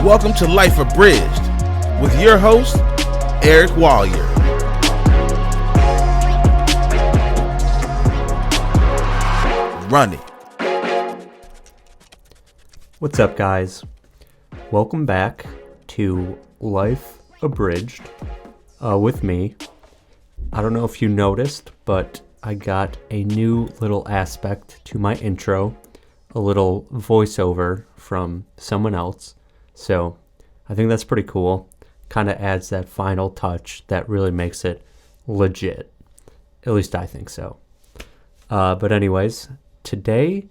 welcome to Life Abridged with your host, Eric Wallier. Run it. What's up, guys? Welcome back to Life Abridged with me. I don't know if you noticed, but I got a new little aspect to my intro, a little voiceover from someone else. So I think that's pretty cool. Kind of adds that final touch that really makes it legit. At least I think so. But anyways, today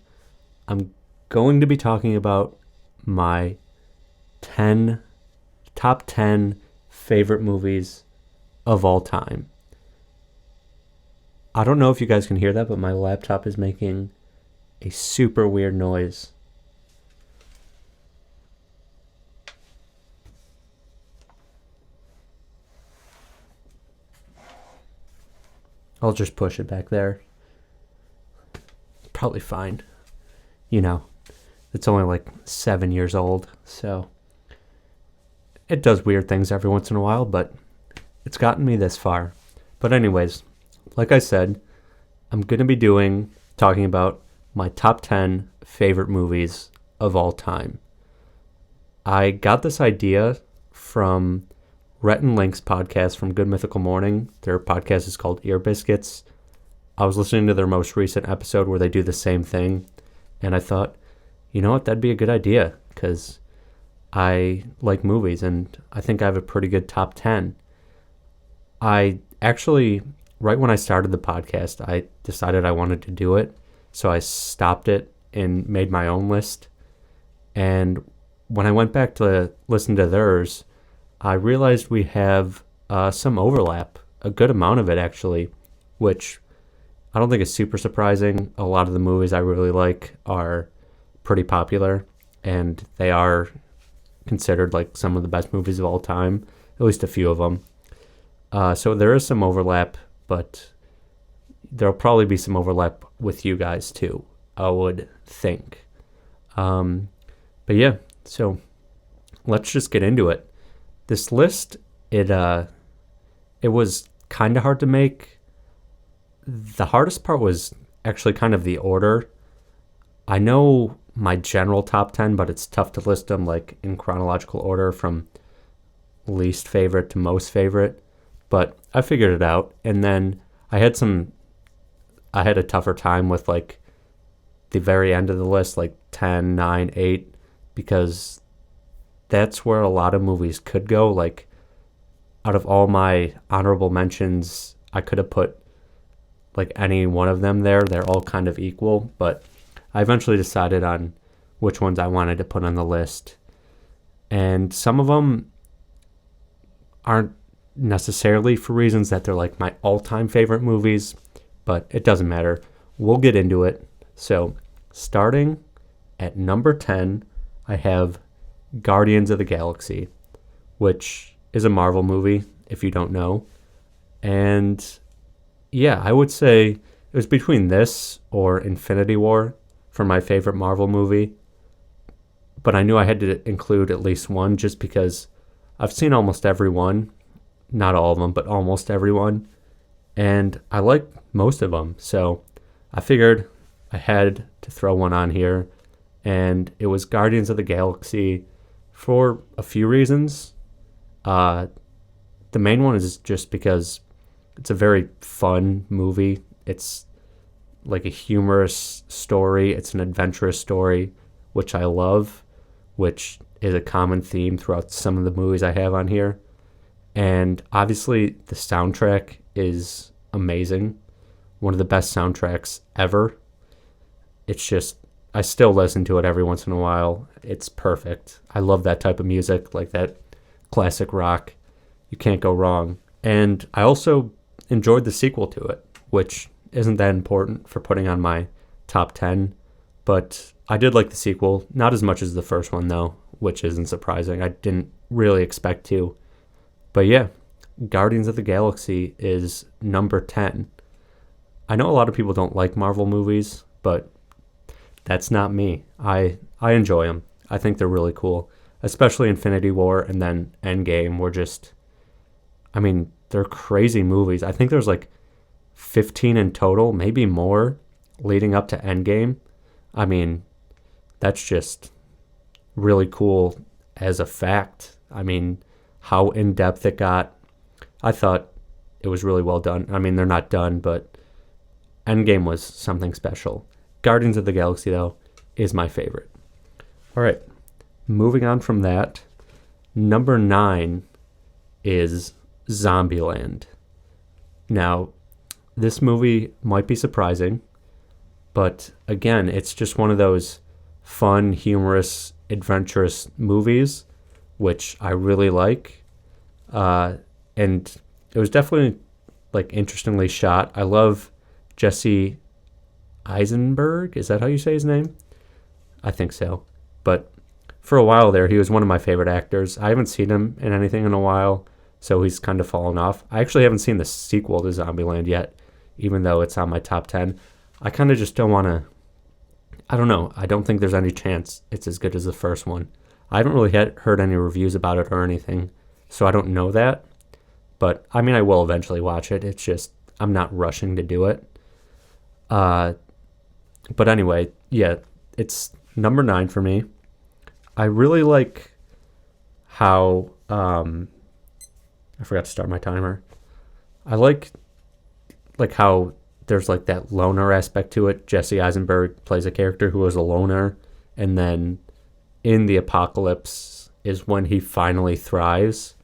I'm going to be talking about my top 10 favorite movies of all time. I don't know if you guys can hear that, but my laptop is making a super weird noise. I'll just push it back there. Probably fine. You know, it's only like 7 years old, so it does weird things every once in a while, but it's gotten me this far. But anyways, like I said, I'm going to be talking about my top 10 favorite movies of all time. I got this idea from Rhett and Link's podcast from Good Mythical Morning. Their podcast is called Ear Biscuits. I was listening to their most recent episode where they do the same thing, and I thought, you know what, that'd be a good idea, because I like movies, and I think I have a pretty good top 10. I actually, right when I started the podcast, I decided I wanted to do it, so I stopped it and made my own list. And when I went back to listen to theirs, I realized we have some overlap, a good amount of it actually, which I don't think is super surprising. A lot of the movies I really like are pretty popular, and they are considered like some of the best movies of all time, at least a few of them. So there is some overlap, but there'll probably be some overlap with you guys too, I would think. But yeah, so let's just get into it. This list, it was kind of hard to make. The hardest part was actually kind of the order. I know my general top 10, but it's tough to list them like in chronological order from least favorite to most favorite. But I figured it out. And then I had a tougher time with like the very end of the list, like 10, 9, 8, because that's where a lot of movies could go. Like, out of all my honorable mentions, I could have put like any one of them there. They're all kind of equal, but I eventually decided on which ones I wanted to put on the list. And some of them aren't necessarily for reasons that they're like my all-time favorite movies, but it doesn't matter. We'll get into it. So, starting at number 10, I have Guardians of the Galaxy, which is a Marvel movie, if you don't know. And yeah, I would say it was between this or Infinity War for my favorite Marvel movie. But I knew I had to include at least one just because I've seen almost every one. Not all of them, but almost every one. And I like most of them. So I figured I had to throw one on here. And it was Guardians of the Galaxy for a few reasons. The main one is just because it's a very fun movie. It's like a humorous story. It's an adventurous story, which I love, which is a common theme throughout some of the movies I have on here. And obviously the soundtrack is amazing. One of the best soundtracks ever. It's just, I still listen to it every once in a while. It's perfect. I love that type of music, like that classic rock. You can't go wrong. And I also enjoyed the sequel to it, which isn't that important for putting on my top 10. But I did like the sequel, not as much as the first one though, which isn't surprising. I didn't really expect to. But yeah, Guardians of the Galaxy is number 10. I know a lot of people don't like Marvel movies, but that's not me. I enjoy them. I think they're really cool. especially Infinity War and then Endgame were just, I mean, they're crazy movies. I think there's like 15 in total, maybe more, leading up to Endgame. I mean, that's just really cool as a fact. I mean, how in-depth it got. I thought it was really well done. I mean, they're not done, but Endgame was something special. Guardians of the Galaxy, though, is my favorite. All right, moving on from that, number 9 is Zombieland. Now, this movie might be surprising, but again, it's just one of those fun, humorous, adventurous movies, which I really like. And it was definitely like interestingly shot. I love Jesse Eisenberg. Is that how you say his name? I think so. But for a while there, he was one of my favorite actors. I haven't seen him in anything in a while, so he's kind of fallen off. I actually haven't seen the sequel to Zombieland yet, even though it's on my top 10. I kind of just don't want to... I don't know. I don't think there's any chance it's as good as the first one. I haven't really heard any reviews about it or anything, so I don't know that. But, I mean, I will eventually watch it. It's just, I'm not rushing to do it. But anyway, yeah, it's number 9 for me. I really like how... I forgot to start my timer. I like how there's like that loner aspect to it. Jesse Eisenberg plays a character who is a loner, and then in the apocalypse is when he finally thrives,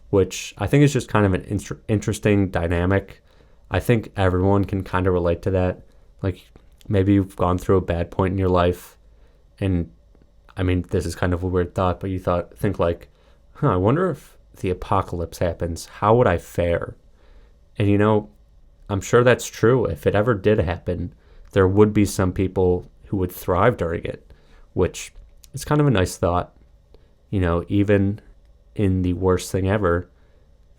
which I think is just kind of an interesting dynamic. I think everyone can kind of relate to that. Like, maybe you've gone through a bad point in your life, and I mean, this is kind of a weird thought, but you think like, I wonder if the apocalypse happens, how would I fare? And you know, I'm sure that's true. If it ever did happen, there would be some people who would thrive during it, which is kind of a nice thought. You know, even in the worst thing ever,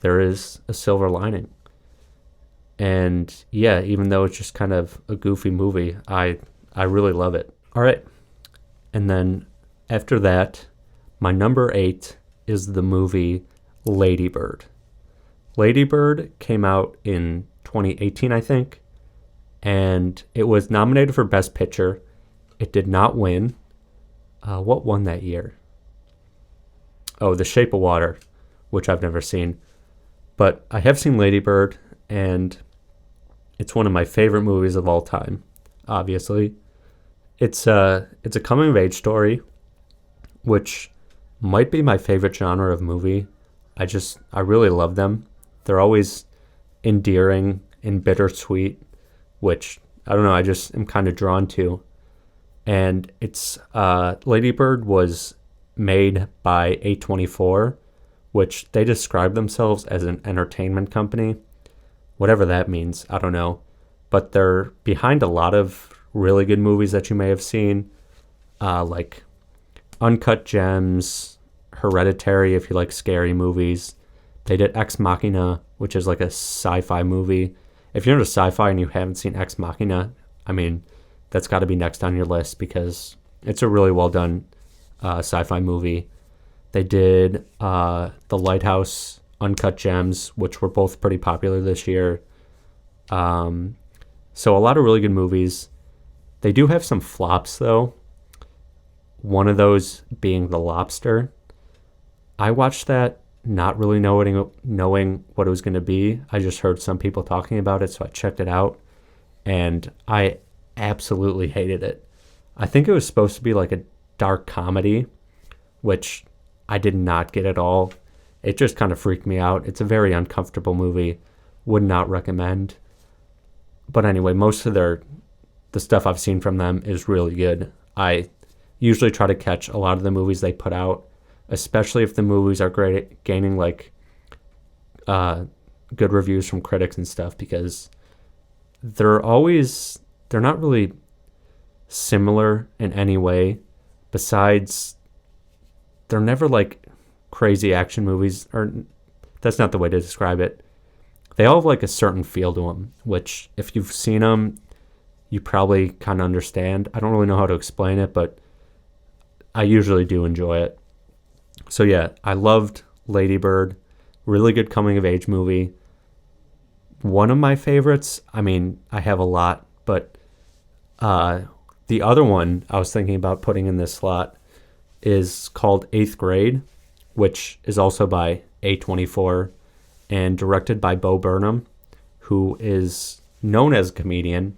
there is a silver lining. And yeah, even though it's just kind of a goofy movie, I really love it. All right. And then after that, my number 8 is the movie Lady Bird. Lady Bird came out in 2018, I think, and it was nominated for Best Picture. It did not win. What won that year? Oh, The Shape of Water, which I've never seen. But I have seen Lady Bird, and it's one of my favorite movies of all time, obviously. It's a coming-of-age story, which might be my favorite genre of movie. I really love them. They're always endearing and bittersweet, which, I don't know, I just am kind of drawn to. And it's, Lady Bird was made by A24, which they describe themselves as an entertainment company. Whatever that means, I don't know. But they're behind a lot of really good movies that you may have seen, like Uncut Gems, Hereditary, if you like scary movies. They did Ex Machina, which is like a sci-fi movie. If you're into sci-fi and you haven't seen Ex Machina, I mean, that's got to be next on your list because it's a really well done sci-fi movie. They did The Lighthouse, Uncut Gems, which were both pretty popular this year. So a lot of really good movies. They do have some flops, though. One of those being The Lobster. I watched that not really knowing what it was going to be. I just heard some people talking about it, so I checked it out, and I absolutely hated it. I think it was supposed to be like a dark comedy, which I did not get at all. It just kind of freaked me out. It's a very uncomfortable movie. Would not recommend. But anyway, most of the stuff I've seen from them is really good. I usually try to catch a lot of the movies they put out, especially if the movies are great, gaining like good reviews from critics and stuff, because they're not really similar in any way. Besides, they're never like crazy action movies, or that's not the way to describe it. They all have like a certain feel to them, which if you've seen them, you probably kind of understand. I don't really know how to explain it, but I usually do enjoy it. So yeah, I loved Lady Bird. Really good coming of age movie. One of my favorites, I mean, I have a lot, but the other one I was thinking about putting in this slot is called Eighth Grade, which is also by A24 and directed by Bo Burnham, who is known as a comedian,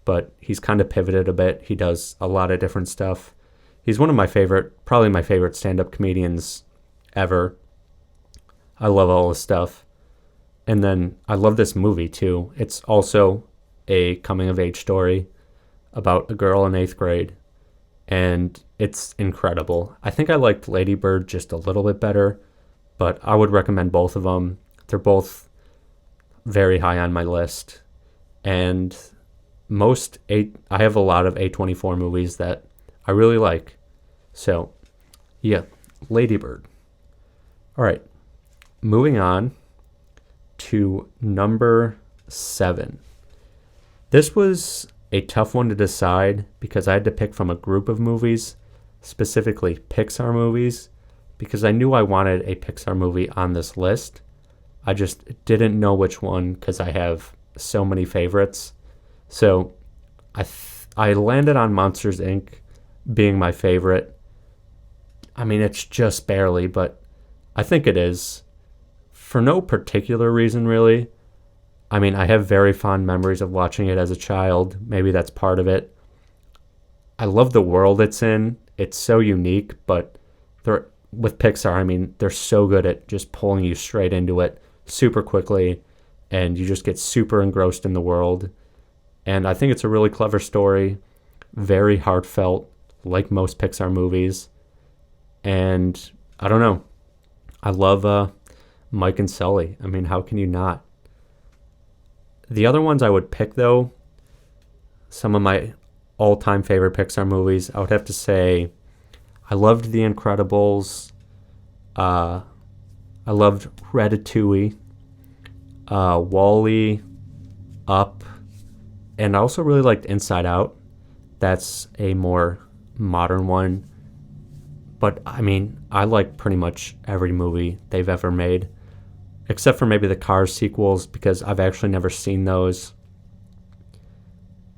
but he's kind of pivoted a bit. He does a lot of different stuff. He's one of my favorite, probably my favorite stand-up comedians ever. I love all his stuff. And then I love this movie too. It's also a coming-of-age story about a girl in 8th grade, and it's incredible. I think I liked Lady Bird just a little bit better, but I would recommend both of them. They're both very high on my list. And I have a lot of A24 movies that I really like. So, yeah, Lady Bird. All right, moving on to number 7. This was a tough one to decide because I had to pick from a group of movies, specifically Pixar movies, because I knew I wanted a Pixar movie on this list. I just didn't know which one because I have so many favorites. So I landed on Monsters, Inc. being my favorite. I mean, it's just barely, but I think it is. For no particular reason, really. I mean, I have very fond memories of watching it as a child. Maybe that's part of it. I love the world it's in. It's so unique, but with Pixar, I mean, they're so good at just pulling you straight into it super quickly, and you just get super engrossed in the world. And I think it's a really clever story, very heartfelt, like most Pixar movies. And I don't know. I love Mike and Sully. I mean, how can you not? The other ones I would pick, though, some of my all-time favorite Pixar movies, I would have to say I loved The Incredibles. I loved Ratatouille, WALL-E, Up, and I also really liked Inside Out. That's a more modern one. But, I mean, I like pretty much every movie they've ever made, except for maybe the Cars sequels, because I've actually never seen those,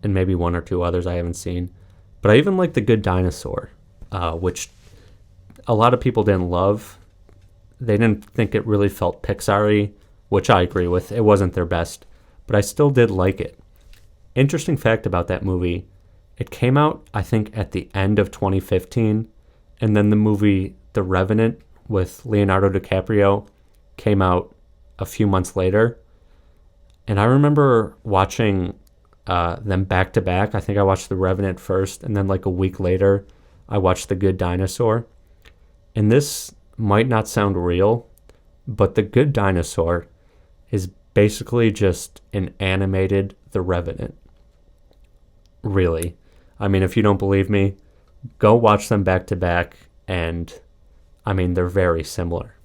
and maybe one or two others I haven't seen. But I even like The Good Dinosaur, which a lot of people didn't love. They didn't think it really felt Pixar-y, which I agree with. It wasn't their best, but I still did like it. Interesting fact about that movie, it came out, I think, at the end of 2015, and then the movie The Revenant with Leonardo DiCaprio came out a few months later. And I remember watching them back to back. I think I watched The Revenant first, and then like a week later, I watched The Good Dinosaur. And this might not sound real, but The Good Dinosaur is basically just an animated The Revenant. Really. I mean, if you don't believe me, go watch them back to back, and I mean, they're very similar.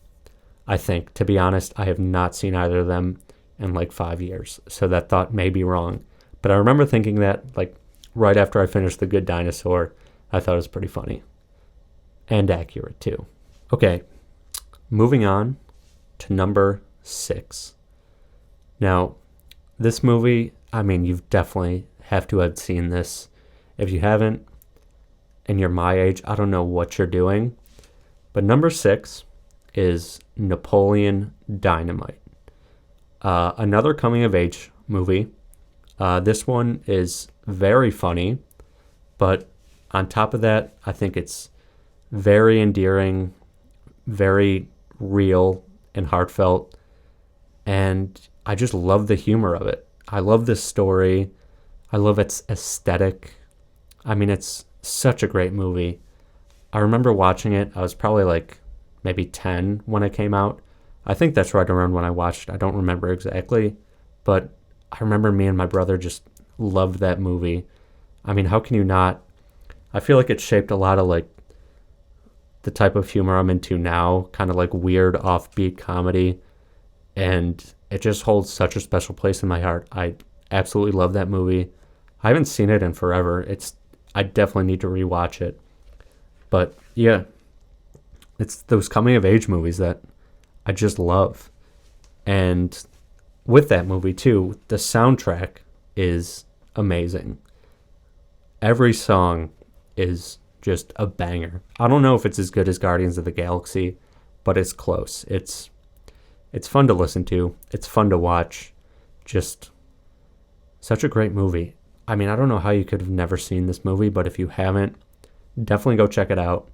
I think, to be honest, I have not seen either of them in like 5 years, so that thought may be wrong. But I remember thinking that, like, right after I finished The Good Dinosaur, I thought it was pretty funny. And accurate, too. Okay, moving on to number 6. Now, this movie, I mean, you've definitely have to have seen this. If you haven't, and you're my age, I don't know what you're doing. But number 6 is Napoleon Dynamite. Another coming-of-age movie. This one is very funny, but on top of that, I think it's very endearing, very real and heartfelt, and I just love the humor of it. I love this story. I love its aesthetic. I mean, it's such a great movie. I remember watching it. I was probably like maybe 10 when it came out. I think that's right around when I watched it. I don't remember exactly, but I remember me and my brother just loved that movie. I mean, how can you not? I feel like it shaped a lot of like the type of humor I'm into now, kind of like weird offbeat comedy, and it just holds such a special place in my heart. I absolutely love that movie. I haven't seen it in forever. I definitely need to rewatch it. But yeah, It's those coming of age movies that I just love. And with that movie too, the soundtrack is amazing. Every song is just a banger. I don't know if it's as good as Guardians of the Galaxy, but it's close. It's fun to listen to. It's fun to watch. Just such a great movie. I mean, I don't know how you could have never seen this movie, but if you haven't, definitely go check it out.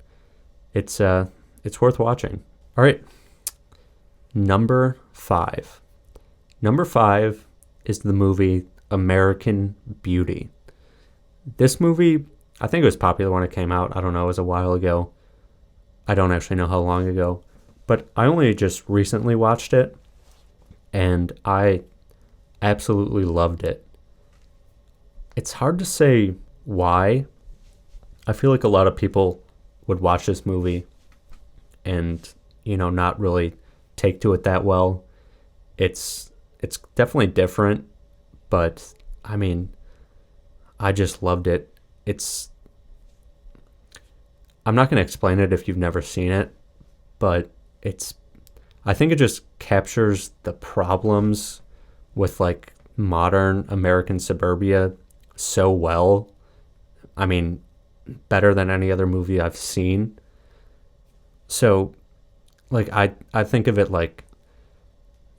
It's worth watching. All right. Number 5. Number 5 is the movie American Beauty. This movie, I think it was popular when it came out. I don't know, it was a while ago. I don't actually know how long ago. But I only just recently watched it, and I absolutely loved it. It's hard to say why. I feel like a lot of people would watch this movie and, not really take to it that well. It's definitely different, but I mean, I just loved it. I'm not going to explain it if you've never seen it, but I think it just captures the problems with like modern American suburbia so well. I mean, better than any other movie I've seen. So like I think of it like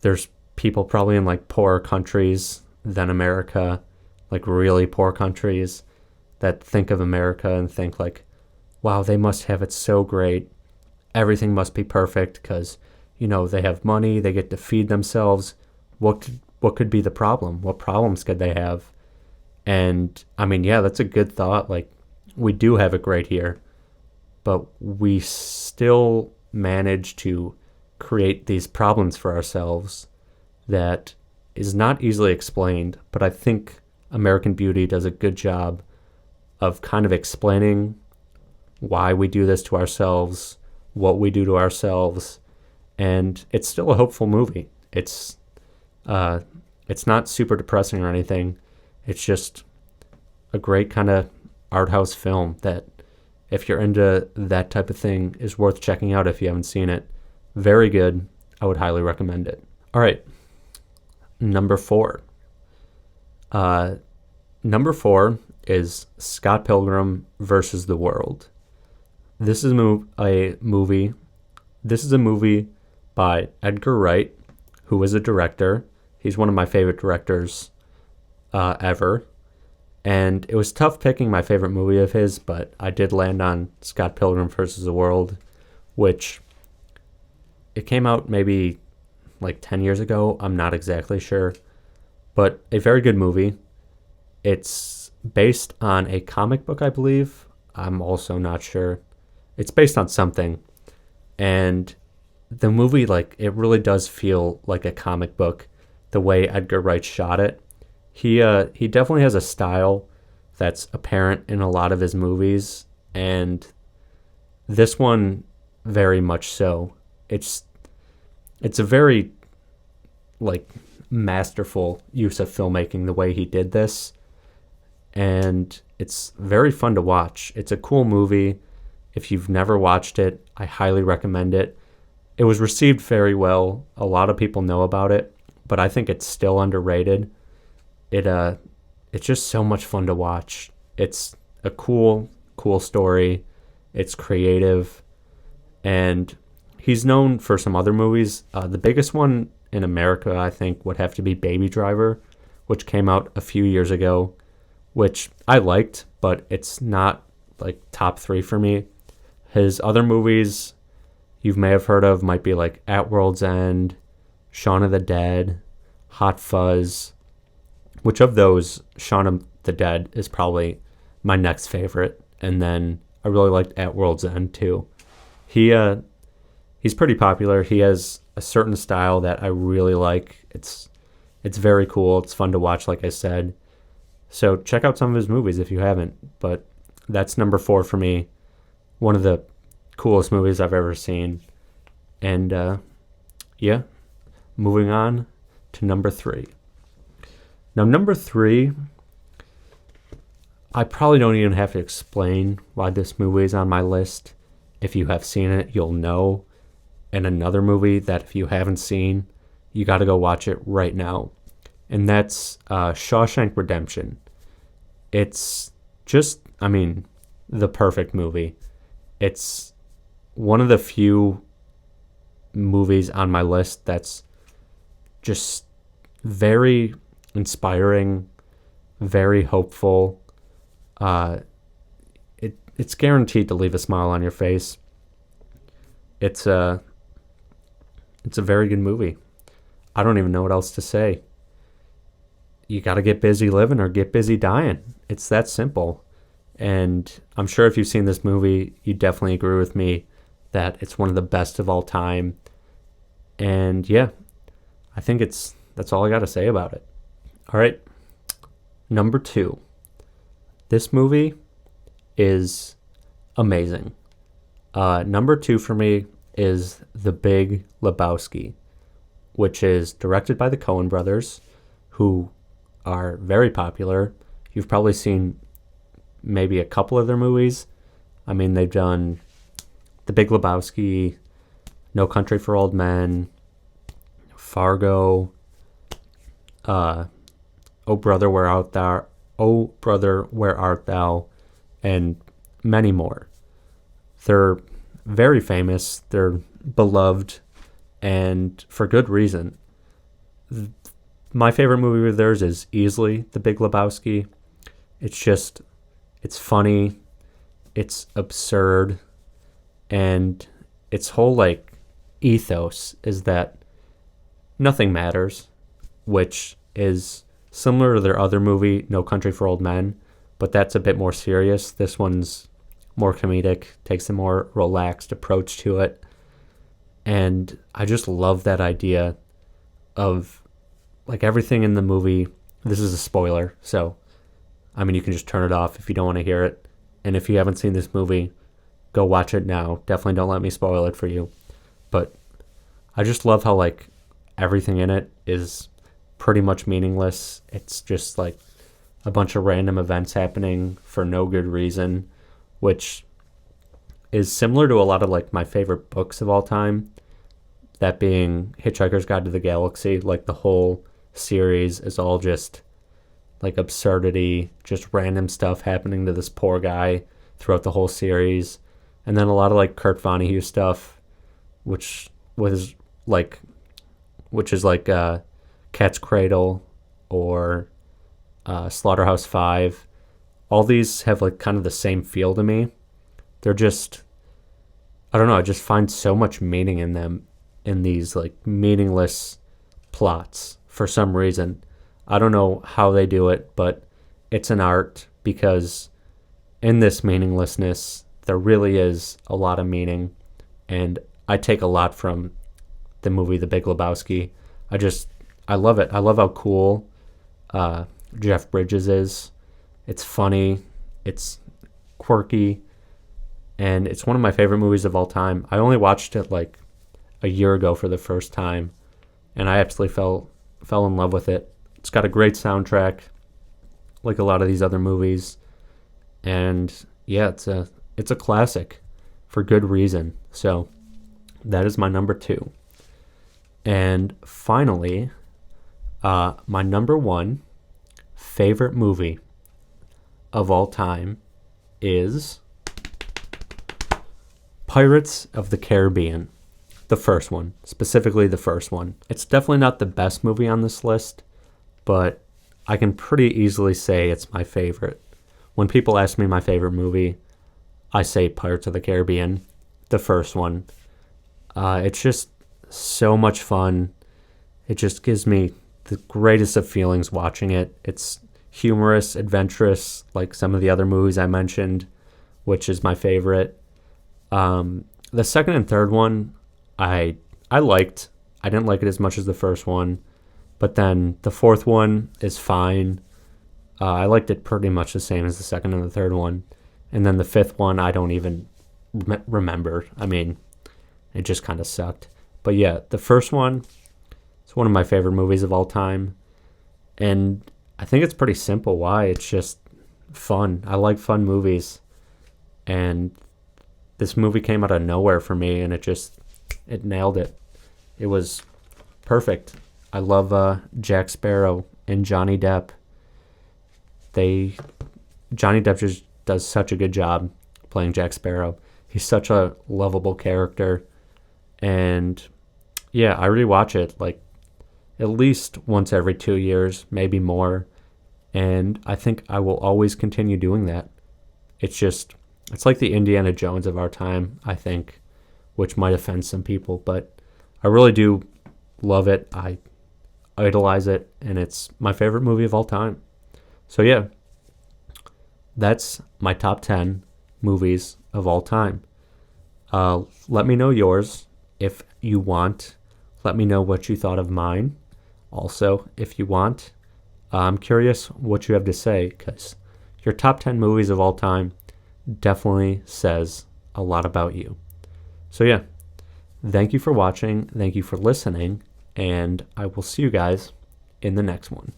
there's people probably in like poorer countries than America, like really poor countries, that think of America and think like, wow, they must have it so great. Everything must be perfect because, they have money, they get to feed themselves. What could be the problem? What problems could they have? And I mean, yeah, that's a good thought. Like, we do have it great here, but we still manage to create these problems for ourselves that is not easily explained. But I think American Beauty does a good job of kind of explaining why we do this to ourselves, what we do to ourselves, and it's still a hopeful movie. It's not super depressing or anything. It's just a great kind of art house film that, if you're into that type of thing, is worth checking out if you haven't seen it. Very good. I would highly recommend it. All right. Number 4. Number 4 is Scott Pilgrim versus the World. This is a movie. This is a movie by Edgar Wright, who is a director. He's one of my favorite directors ever. And it was tough picking my favorite movie of his, but I did land on Scott Pilgrim versus the World, which it came out maybe like 10 years ago. I'm not exactly sure, but a very good movie. It's based on a comic book, I believe. I'm also not sure. It's based on something. And the movie, like, it really does feel like a comic book, the way Edgar Wright shot it. He definitely has a style that's apparent in a lot of his movies, and this one very much so. It's a very like masterful use of filmmaking, the way he did this, and it's very fun to watch. It's a cool movie. If you've never watched it, I highly recommend it. It was received very well. A lot of people know about it, but I think it's still underrated. It's just so much fun to watch. It's a cool story. It's creative, and he's known for some other movies. The biggest one in America, I think, would have to be Baby Driver, which came out a few years ago, which I liked, but it's not like top 3 for me. His other movies you may have heard of might be like At World's End, Shaun of the Dead, Hot Fuzz. Which of those, Shaun of the Dead is probably my next favorite, and then I really liked At World's End too. He's pretty popular. He has a certain style that I really like. It's very cool. It's fun to watch, like I said. So check out some of his movies if you haven't. But that's number 4 for me. One of the coolest movies I've ever seen. And yeah, moving on to number 3. Now, number 3, I probably don't even have to explain why this movie is on my list. if you have seen it, you'll know. And another movie that if you haven't seen, you got to go watch it right now. And that's Shawshank Redemption. It's just, the perfect movie. It's one of the few movies on my list that's just very inspiring, very hopeful. It's guaranteed to leave a smile on your face. It's a very good movie. I don't even know what else to say. You got to get busy living or get busy dying. It's that simple. And I'm sure if you've seen this movie, you definitely agree with me that it's one of the best of all time. And yeah, I think that's all I got to say about it. All right. Number 2. This movie is amazing. Number 2 for me is The Big Lebowski, which is directed by the Coen brothers, who are very popular. You've probably seen maybe a couple of their movies. They've done The Big Lebowski, No Country for Old Men, Fargo, Oh Brother, Where Art Thou? Oh Brother, Where Art Thou? And many more. They're very famous. They're beloved, and for good reason. My favorite movie of theirs is easily The Big Lebowski. It's funny, it's absurd, and its whole ethos is that nothing matters, which is similar to their other movie, No Country for Old Men, but that's a bit more serious. This one's more comedic, takes a more relaxed approach to it. And I just love that idea of everything in the movie. This is a spoiler, so you can just turn it off if you don't want to hear it. And if you haven't seen this movie, go watch it now. Definitely don't let me spoil it for you. But I just love how everything in it is pretty much meaningless. It's just a bunch of random events happening for no good reason, which is similar to a lot of my favorite books of all time, that being Hitchhiker's Guide to the Galaxy. The whole series is all just absurdity, just random stuff happening to this poor guy throughout the whole series. And then a lot of Kurt Vonnegut stuff, which is Cat's Cradle or Slaughterhouse-Five. All these have kind of the same feel to me. They're just, I don't know, I just find so much meaning in them, in these meaningless plots for some reason. I don't know how they do it, but it's an art, because in this meaninglessness, there really is a lot of meaning. And I take a lot from the movie The Big Lebowski. I love it. I love how cool Jeff Bridges is. It's funny, it's quirky, and it's one of my favorite movies of all time. I only watched it a year ago for the first time, and I absolutely fell in love with it. It's got a great soundtrack, like a lot of these other movies, and yeah, it's a classic for good reason. So that is my number 2. And finally, my number 1 favorite movie of all time is Pirates of the Caribbean. The first one, specifically the first one. It's definitely not the best movie on this list, but I can pretty easily say it's my favorite. When people ask me my favorite movie, I say Pirates of the Caribbean, the first one. It's just so much fun. It just gives me the greatest of feelings watching it. It's humorous, adventurous, like some of the other movies I mentioned, which is my favorite. The second and third one, I liked. I didn't like it as much as the first one, but then the fourth one is fine. I liked it pretty much the same as the second and the third one. And then the fifth one, I don't even remember. I mean, it just kind of sucked. But yeah, the first one, it's one of my favorite movies of all time. And I think it's pretty simple why. It's just fun. I like fun movies. And this movie came out of nowhere for me, and it nailed it. It was perfect. I love Jack Sparrow and Johnny Depp. Johnny Depp just does such a good job playing Jack Sparrow. He's such a lovable character. And yeah, I rewatch it like at least once every 2 years, maybe more. And I think I will always continue doing that. It's like the Indiana Jones of our time, I think, which might offend some people, but I really do love it. I idolize it, and it's my favorite movie of all time. So yeah, that's my top 10 movies of all time. Let me know yours if you want. Let me know what you thought of mine. Also, if you want, I'm curious what you have to say, because your top 10 movies of all time definitely says a lot about you. So yeah, thank you for watching. Thank you for listening. And I will see you guys in the next one.